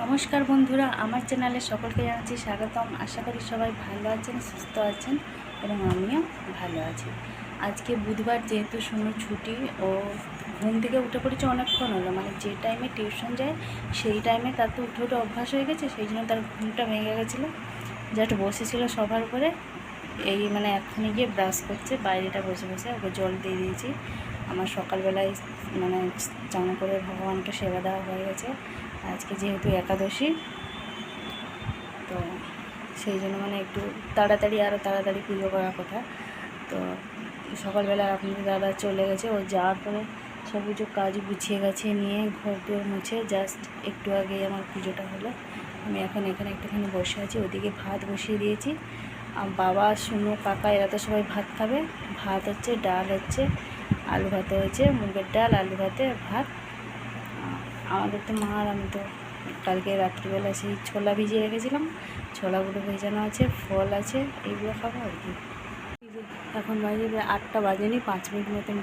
নমস্কার বন্ধুরা, আমার চ্যানেলে সকলকে জানাচ্ছি স্বাগতম। আশা করি সবাই ভালো আছেন, সুস্থ আছেন এবং আমিও ভালো আছি। আজকে বুধবার, যেহেতু শুনো ছুটি, ও ঘুম থেকে উঠে পড়েছে অনেকক্ষণ হলো, মানে যে টাইমে টিউশন যায় সেই টাইমে তার তো উঠে অভ্যাস হয়ে গেছে, সেই জন্য তার ঘুমটা ভেঙে গেছিলো। জাস্ট বসেছিল সবার উপরে, এই মানে এখনই গিয়ে ব্রাশ করছে, বাইরেটা বসে বসে ওকে জল দিয়ে দিয়েছি। আমার সকালবেলায় মানে চান করে ভগবানকে সেবা দেওয়া হয়ে গেছে। আজকে যেহেতু একাদশী, তো সেই জন্য মানে একটু আরও তাড়াতাড়ি পুজো করার কথা। তো সকালবেলা আপনাদের দাদা চলে গেছে, ও যাওয়ার পরে সব কিছু কাজ গুছিয়ে গাছিয়ে নিয়ে ঘর দুয়ার মুছে জাস্ট একটু আগেই আমার পুজোটা হলো। আমি এখন এখানে একটুখানি বসে আছি, ওদিকে ভাত বসিয়ে দিয়েছি। বাবা, শুনো, কাকা এরা তো সবাই ভাত খাবে। ভাত হচ্ছে, ডাল হচ্ছে, আলু ভাতে হয়েছে, মুগের ডাল, আলু ভাতে, ভাত। আমাদের তো মা আর আমি তো কালকে রাত্রিবেলা সেই ছোলা ভিজিয়ে রেখেছিলাম, ছোলাগুলো ভেজানো আছে, ফল আছে, এইগুলো খাবো আর কি। এখন বাজে 8টা বাজেনি, 5 মিনিট মতন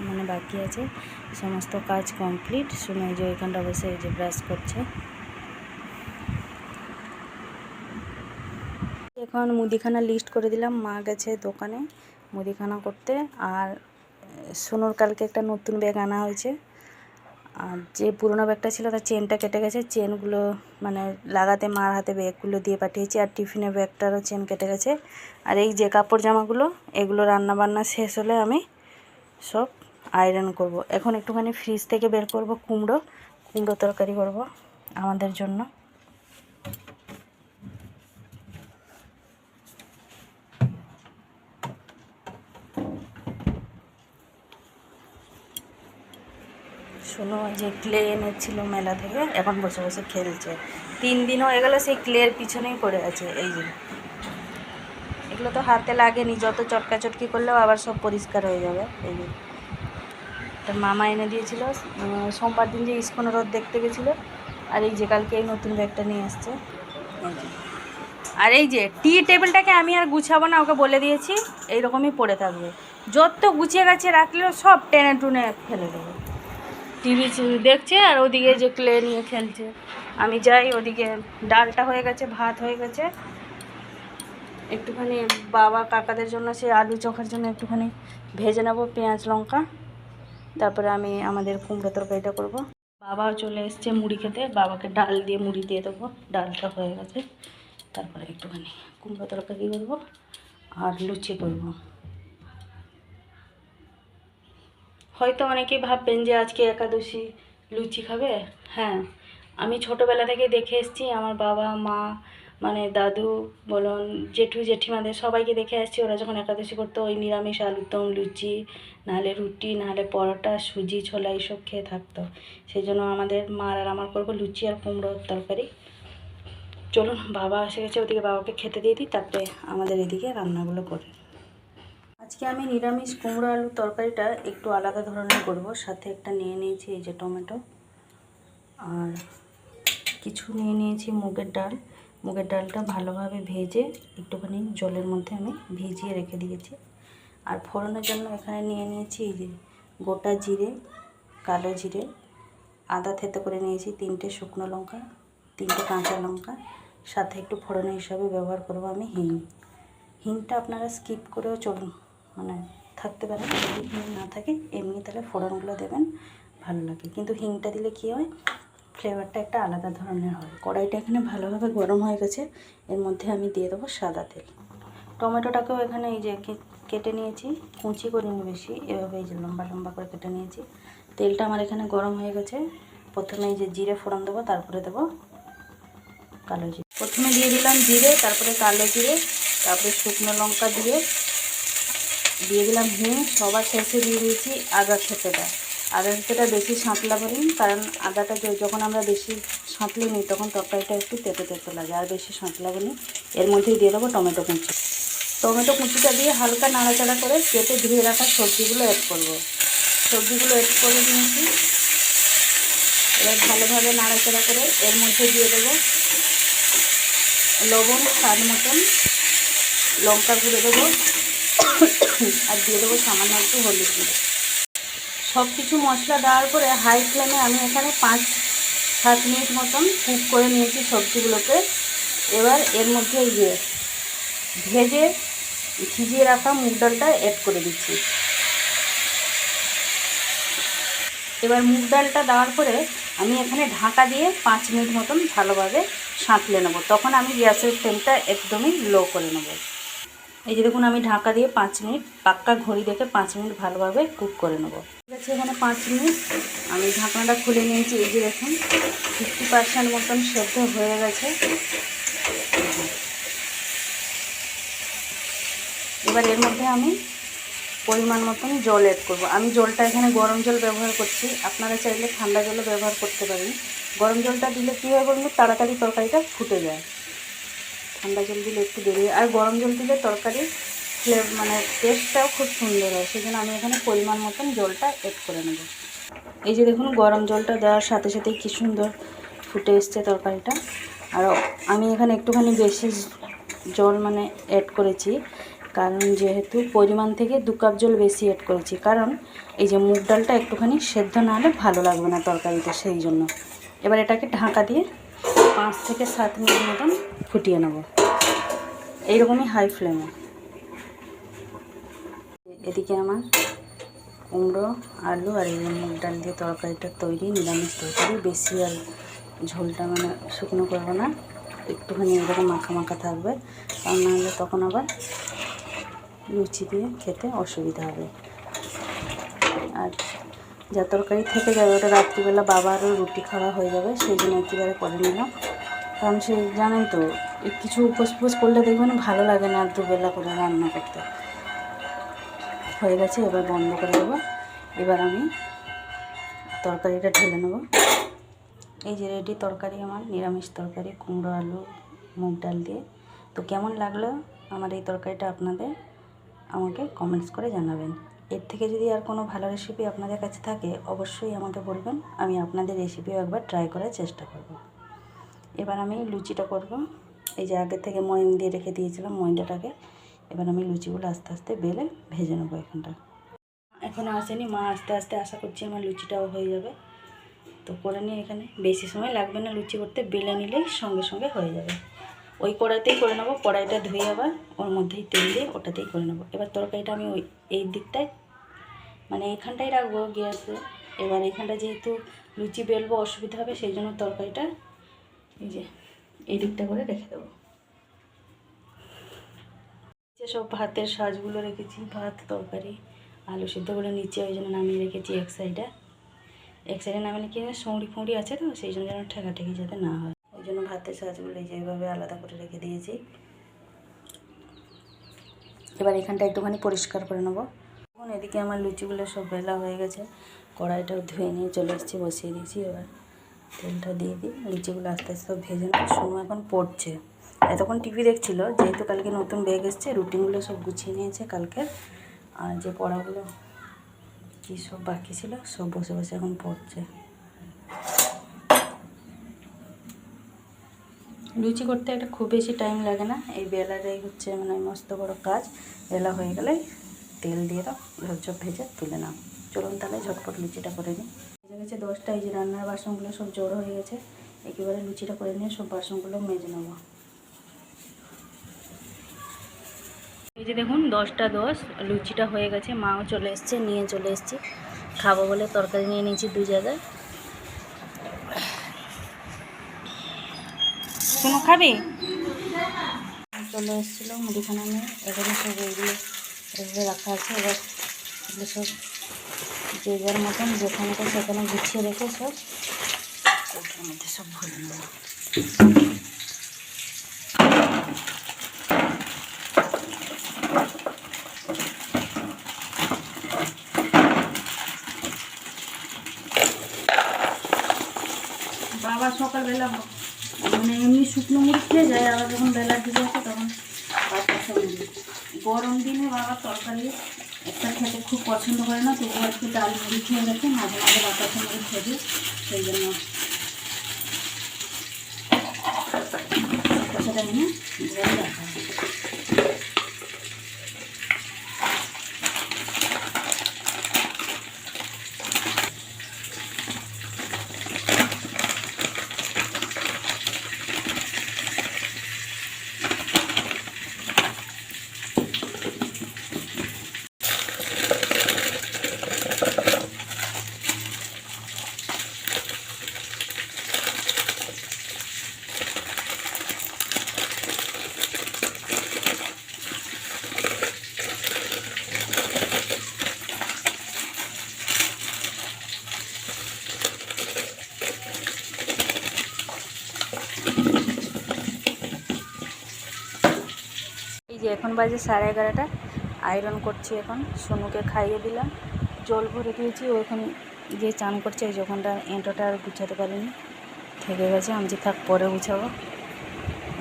মানে বাকি আছে। সমস্ত কাজ কমপ্লিট। শুনে যে ওইখানটা বসে এই যে ব্রাশ করছে। এখন মুদিখানা লিস্ট করে দিলাম, মা গেছে দোকানে মুদিখানা করতে। আর সোনুর কালকে একটা নতুন ব্যাগ আনা হয়েছে, আর যে পুরোনো ব্যাগটা ছিল তার চেনটা কেটে গেছে, চেনগুলো মানে লাগাতে মার হাতে ব্যাগগুলো দিয়ে পাঠিয়েছি। আর টিফিনের ব্যাগটারও চেন কেটে গেছে। আর এই যে কাপড় জামাগুলো, এগুলো রান্নাবান্না শেষ হলে আমি সব আয়রন করব। এখন একটুখানি ফ্রিজ থেকে বের করব কুমড়ো তরকারি করব আমাদের জন্য। শোনো, যে ক্লে এনেছিল মেলা থেকে, এখন বসে বসে খেলছে। 3 দিন হয়ে গেল সেই ক্লের পিছনেই পড়ে আছে। এই যে এগুলো তো হাতে লাগেনি, যত চটকাচটকি করলেও আবার সব পরিষ্কার হয়ে যাবে। এই যে তার মামা এনে দিয়েছিল সোমবার দিন, যে ইস্কন রথ দেখতে গেছিলো। আর এই যে কালকে এই নতুন ব্যাগটা নিয়ে এসছে। আর এই যে টি টেবিলটাকে আমি আর গুছাবো না, ওকে বলে দিয়েছি এইরকমই পড়ে থাকবে। যত গুছিয়ে গাছিয়ে রাখলেও সব টেনে টুনে ফেলে দেবে। টিভি দেখছে আর ওদিকে যে ক্লে নিয়ে খেলছে। আমি যাই, ওদিকে ডালটা হয়ে গেছে, ভাত হয়ে গেছে। একটুখানি বাবা কাকাদের জন্য সে আলু চোখার জন্য একটুখানি ভেজে নেবো পেঁয়াজ লঙ্কা, তারপরে আমি আমাদের কুমড়ো তরকারিটা করবো। বাবাও চলে এসছে মুড়ি খেতে, বাবাকে ডাল দিয়ে মুড়ি দিয়ে দেবো। ডালটা হয়ে গেছে, তারপরে একটুখানি কুমড়ো তরকারি করবো আর লুচি করবো। হয়তো অনেকেই ভাববেন যে আজকে একাদশী, লুচি খাবে। হ্যাঁ, আমি ছোটোবেলা থেকে দেখে এসেছি আমার বাবা মা, মানে দাদু বলুন, জেঠু জেঠিমাদের সবাইকে দেখে আসছি, ওরা যখন একাদশী করতো ওই নিরামিষ আলুর দম, লুচি, নাহলে রুটি, নাহলে পরোটা, সুজি, ছোলা এইসব খেয়ে থাকতো। সেই জন্য আমাদের মার আর আমার করবো লুচি আর কুমড়োর তরকারি। চলুন, বাবা এসে গেছে, ওদিকে বাবাকে খেতে দিয়ে দিই, তারপরে আমাদের এদিকে রান্নাগুলো করি। আজকে আমি নিরামিষ কুমড়ো আলুর তরকারিটা একটু আলাদা ধরনের করব। সাথে একটা নিয়ে নিয়েছি এই যে টমেটো, আর কিছু নিয়ে নিয়েছি মুগের ডাল। মুগের ডালটা ভালোভাবে ভেজে একটুখানি জলের মধ্যে আমি ভিজিয়ে রেখে দিয়েছি। আর ফোড়নের জন্য এখানে নিয়ে নিয়েছি এই যে গোটা জিরে, কালো জিরে, আদা থেতো করে নিয়েছি, 3টে শুকনো লঙ্কা, 3টে কাঁচা লঙ্কা, সাথে একটু ফোড়নের হিসাবে ব্যবহার করব আমি হিংটা আপনারা স্কিপ করেও চলুন, মানে থাকতে পারে, যদি হিং না থাকে এমনি তাহলে ফোড়নগুলো দেবেন, ভালো লাগে। কিন্তু হিংটা দিলে কী হয়, ফ্লেভারটা একটা আলাদা ধরনের হয়। কড়াইটা এখানে ভালোভাবে গরম হয়ে গেছে, এর মধ্যে আমি দিয়ে দেবো সাদা তেল। টমেটোটাকেও এখানে এই যে কেটে নিয়েছি, কুচি করিনি বেশি, এভাবে এই যে লম্বা লম্বা করে কেটে নিয়েছি। তেলটা আমার এখানে গরম হয়ে গেছে। প্রথমে এই যে জিরে ফোড়ন দেবো, তারপরে দেবো কালো জিরে। প্রথমে দিয়ে দিলাম জিরে, তারপরে কালো জিরে, তারপরে শুকনো লঙ্কা দিয়ে দিলাম হিং, সবার শেষে দিয়ে দিয়েছি আদা থেঁতোটা। আদা থেঁতোটা বেশি সাঁতলাবো নি, কারণ আদাটা যখন আমরা বেশি সাঁতলে নিই তখন তরকারিটা একটু তেতো তেতো লাগে, আর বেশি সাঁতলাবো নি। এর মধ্যেই দিয়ে দেবো টমেটো কুচি। টমেটো কুচিটা দিয়ে হালকা নাড়াচাড়া করে কেটে ধুয়ে রাখা সবজিগুলো অ্যাড করবো। সবজিগুলো অ্যাড করে নিয়েছি, এবার ভালোভাবে নাড়াচাড়া করে এর মধ্যে দিয়ে দেবো লবণ স্বাদ মতন, লঙ্কা গুঁড়ো দেবো, আর দিয়ে দেবো সামান্য একটু হলুদ গুঁড়ো। সব কিছু মশলা দেওয়ার পরে হাই ফ্লেমে আমি এখানে 7 মিনিট মতন কুক করে নিয়েছি সবজিগুলোকে। এবার এর মধ্যে এই যে ভেজে ভিজিয়ে রাখা মুগ ডালটা অ্যাড করে দিচ্ছি। এবার মুগ ডালটা দেওয়ার পরে আমি এখানে ঢাকা দিয়ে 5 মিনিট মতন ভালোভাবে সাঁতলে নেব। তখন আমি গ্যাসের ফ্লেমটা একদমই লো করে নেব। এই যে দেখুন আমি ঢাকা দিয়ে 5 মিনিট, পাক্কা ঘড়ি দেখে 5 মিনিট ভালোভাবে কুক করে নেব। ঠিক আছে, এখানে 5 মিনিট আমি ঢাকনাটা খুলে নিয়েছি। এই যে দেখুন 50% মতন সেদ্ধ হয়ে গেছে। এবার এর মধ্যে আমি পরিমাণ মতন জল অ্যাড করব। আমি জলটা এখানে গরম জল ব্যবহার করছি, আপনারা চাইলে ঠান্ডা জলও ব্যবহার করতে পারেন। গরম জলটা দিলে কী হয় বলুন, তাড়াতাড়ি তরকারিটা ফুটে যায়। ঠান্ডা জল দিলে একটু দেরি হয়, আর গরম জল দিলে তরকারির মানে টেস্টটাও খুব সুন্দর হয়। সেই জন্য আমি এখানে পরিমাণ মতন জলটা অ্যাড করে নেব। এই যে দেখুন গরম জলটা দেওয়ার সাথে সাথেই কী সুন্দর ফুটে এসছে তরকারিটা। আর আমি এখানে একটুখানি বেশি জল মানে অ্যাড করেছি, কারণ যেহেতু পরিমাণ থেকে 2 কাপ জল বেশি অ্যাড করেছি, কারণ এই যে মুগ ডালটা একটুখানি সেদ্ধ না হলে ভালো লাগবে না তরকারিতে, সেই জন্য। এবার এটাকে ঢাকা দিয়ে 5 থেকে 7 মিনিট মতন ফুটিয়ে নেব, এইরকমই হাই ফ্লেমে। এদিকে আমার কুমড়ো, আলু আর এই মুগ ডাল দিয়ে তরকারিটা তৈরি, নিরামিষ তরকারি। বেশি আর ঝোলটা মানে শুকনো করবো না, একটুখানি এরকম মাখা মাখা থাকবে, কারণ নাহলে তখন আবার লুচি দিয়ে খেতে অসুবিধা হবে। আর যা তরকারি থেকে যাবে ওটা রাত্রিবেলা বাবারও রুটি খাওয়া হয়ে যাবে, সেই জন্য একেবারে করে নিলাম। কারণ সে জানেন তো কিছু উপোস উপোস করলে দেখবেন ভালো লাগে না দুবেলা করে রান্না করতে। হয়ে গেছে, এবার বন্ধ করে দেবো। এবার আমি তরকারিটা ঢেলে নেব। এই যে রেডি তরকারি আমার, নিরামিষ তরকারি কুমড়ো আলু মুগ ডাল দিয়ে। তো কেমন লাগলো আমার এই তরকারিটা আপনাদের আমাকে কমেন্টস করে জানাবেন। এর থেকে যদি আর কোনো ভালো রেসিপি আপনাদের কাছে থাকে অবশ্যই আমাকে বলবেন, আমি আপনাদের রেসিপিও একবার ট্রাই করার চেষ্টা করব। এবার আমি লুচিটা করব। এই যে আগে থেকে ময়ম দিয়ে রেখে দিয়েছিলাম ময়দাটাকে, এবার আমি লুচিগুলো আস্তে আস্তে বেলে ভেজে নেবো। এখনও আসেনি, মা আস্তে আস্তে আশা করছি আমার লুচিটাও হয়ে যাবে। তো করে নিয়ে এখানে বেশি সময় লাগবে না লুচি করতে, বেলে নিলেই সঙ্গে সঙ্গে হয়ে যাবে। ওই কড়াইতেই করে নেবো, কড়াইটা ধুয়ে আবার ওর মধ্যেই তেল দিয়ে ওটাতেই করে নেবো। এবার তরকারিটা আমি এই দিকটায় মানে এইখানটাই রাখবো গ্যাসে। এবার এইখানটা যেহেতু লুচি বেলবো অসুবিধা হবে, সেই জন্য তরকারিটা এই যে এই দিকটা করে রেখে দেবো। সব ভাতের সাজগুলো রেখেছি, ভাত তরকারি আলু সিদ্ধগুলো নিচে ওই জন্য নামিয়ে রেখেছি এক সাইডে। নামালে কি সৌঁড়ি ফৌঁড়ি আছে তো, সেই জন্য যেন ঠেকাঠেকি যাতে না হয়, ওই জন্য ভাতের সাজগুলো এই যে এইভাবে আলাদা করে রেখে দিয়েছি। এবার এখানটা একটুখানি পরিষ্কার করে নেবো। এখন এদিকে আমার লুচিগুলো সব বেলা হয়ে গেছে, কড়াইটাও ধুয়ে নিয়ে চলে এসেছি, বসিয়ে দিয়েছি। এবার তেলটা দিয়ে দিই, লুচিগুলো আস্তে আস্তে সব ভেজে নেব। সময় এখন পড়ছে, এতক্ষণ টিভি দেখছিল, যেহেতু কালকে নতুন ব্যাগ এসছে রুটিনগুলো সব গুছিয়ে নিয়েছে কালকে, আর যে পড়াগুলো কী সব বাকি ছিল সব বসে বসে এখন পড়ছে। লুচি করতে একটা খুব বেশি টাইম লাগে না, এই বেলাটাই হচ্ছে মানে মস্ত বড় কাজ। বেলা হয়ে গেলে তেল দিয়ে দাও, ঝপঝপ ভেজে তুলে নাও। চলুন তাহলে ঝটপট লুচিটা করে নিই। ভেজে গেছে 10টা। এই যে রান্নার বাসনগুলো সব জড়ো হয়ে গেছে, একেবারে লুচিটা করে নিয়ে সব বাসনগুলো মেজে নেবো। এই যে দেখুন 10টা 10 লুচিটা হয়ে গেছে, মাও চলে এসছে, নিয়ে চলে এসেছি। খাবো বলে তরকারি নিয়ে নিয়েছি 2 জায়গায়। কোনো খাবি চলে এসেছিলো মুদিখানা নিয়ে, এখানে সব এইগুলো এভাবে রাখা আছে। এবার এগুলো সব যে যার মতন যেখানে সেখানে গুছিয়ে রেখে সব ওটার মধ্যে সব ভরে নেব। বাবা সকালবেলা মানে এমনি শুকনো মুড়ি খেয়ে যায়, আবার যখন বেলার দিকে আসে তখন বাচ্চা সব গরম দিনে বাবা তরকারি একটা খেতে খুব পছন্দ করে না, তবুও একটু ডাল মুড়ি খেয়ে গেছে, মাঝে মাঝে বাতাসা মুড়ি খেয়ে, সেই জন্য সেটা নিয়ে ধরে রাখা হয়। এখন বাজে 11:30। আয়রন করছি এখন। সোনুকে খাইয়ে দিলাম, জল ভরে দিয়েছি। ও এখন যে চান করছে, এই যখনটা এঁটোটা আর গুছাতে পারিনি, থেকে গেছে। আমি যে থাক পরে গুছাবো।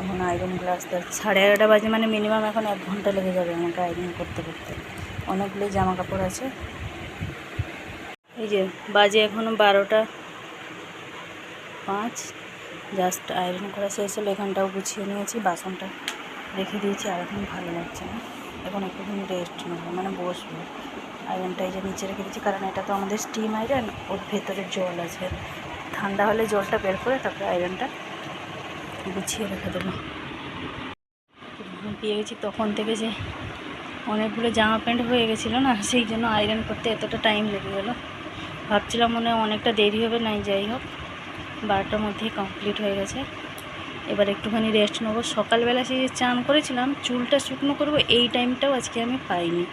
এখন আয়রনগুলো আসতে 11:30 বাজে, মানে মিনিমাম এখন 1 ঘন্টা লেগে যাবে আমাকে আয়রন করতে করতে। অনেকগুলো জামা কাপড় আছে। এই যে বাজে এখনও 12:05। জাস্ট আয়রন করা শেষ হলো। এখানটাও গুছিয়ে নিয়েছি, বাসনটা রেখে দিয়েছি। আর এখন ভালো লাগছে না, এখন একটুখানি রেস্ট নেবো, মানে বসবো। আয়রনটা এই যে নিচে রেখে দিচ্ছি, কারণ এটা তো আমাদের স্টিম আয়রন, ওর ভেতরে জল আছে। ঠান্ডা হলে জলটা বের করে তারপরে আয়রনটা গুছিয়ে রেখে দেবো। পেয়ে গেছি তখন থেকে, যে অনেকগুলো জামা প্যান্ট হয়ে গেছিলো না, সেই জন্য আয়রন করতে এতটা টাইম লেগে গেলো। ভাবছিলাম মনে হয় অনেকটা দেরি হবে, নাই যাই হোক 12টার মধ্যেই কমপ্লিট হয়ে গেছে। এবার একটুখানি রেস্ট নেবো। সকালবেলা সেই চান করেছিলাম, চুলটা শুকনো করবো, এই টাইমটাও আজকে আমি পাইনি।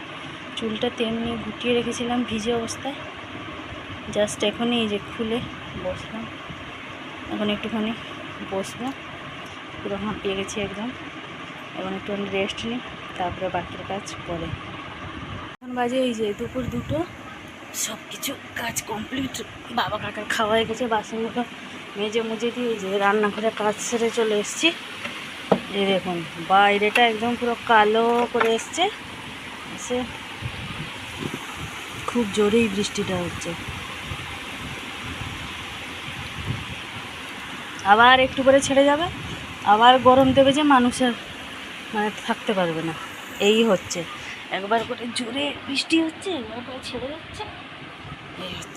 চুলটা তেমনি গুটিয়ে রেখেছিলাম ভিজে অবস্থায়। জাস্ট এখনই এই যে খুলে বসলাম। এখন একটুখানি বসবো, পুরো হাঁপিয়ে গেছি একদম। এখন একটুখানি রেস্ট নিই, তারপরে বাকির কাজ পরে। এখন বাজে এই যে দুপুর 2টো। সব কিছু কাজ কমপ্লিট। বাবা কাকার খাওয়া হয়ে গেছে, বাসনগুলো মেজে মুজে দিয়ে এই যে রান্নাঘরে কাজ সেরে চলে এসেছি। এই দেখুন বাইরেটা একদম পুরো কালো করে এসছে, এসে খুব জোরেই বৃষ্টিটা হচ্ছে। আবার একটু করে ছেড়ে যাবে, আবার গরম দেবে, যে মানুষের মানে থাকতে পারবে না। এই হচ্ছে, একবার করে জোরে বৃষ্টি হচ্ছে, একবার করে ছেড়ে যাচ্ছে, এই হচ্ছে।